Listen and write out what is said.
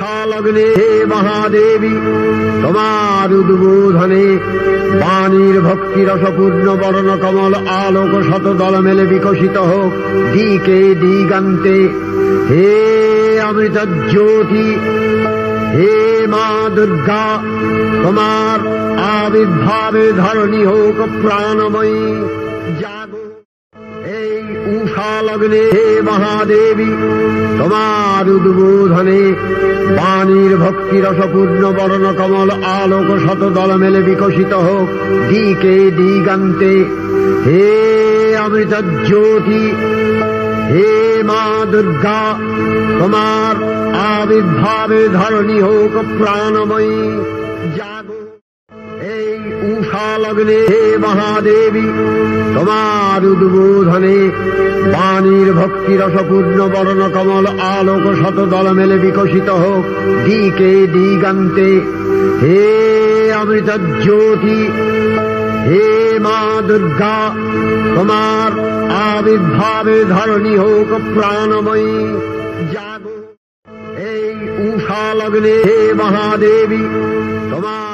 উষা লগ্নে হে মহাদেবী তোমার উদ্বোধনে বাণীর ভক্তি রসপূর্ণ বরণ কমল আলোক শত দল মেলে বিকশিত হোক দিকে দিগান্তে। হে অমৃত জ্যোতি হে মা দুর্গা তোমার আবির্ভাবে ধরণী হোক প্রাণময়ী জাগো। এই উষা লগ্নে হে মহাদেবী তোমার উদ্বোধনে বাণীর ভক্তি রসপূর্ণ বরণ কমল আলোক শত দল মেলে বিকশিত হোক দিকে দিগান্তে। হে অমৃত জ্যোতি হে মা দুর্গা তোমার আবির্ভাবে ধরণী হোক প্রাণময়ী জাগো। এই উষা লগ্নে হে মহাদেবী তোমার উদ্বোধনে বাণীর ভক্তি রসপূর্ণ বরণ কমল আলোক শত দল মেলে বিকশিত হোক দিকে দিগান্তে। হে অমৃত জ্যোতি হে মা দুর্গা তোমার আবির্ভাবে ধরণী হোক প্রাণময়ী জাগো। এই উষা লগ্নে হে মহাদেবী তোমার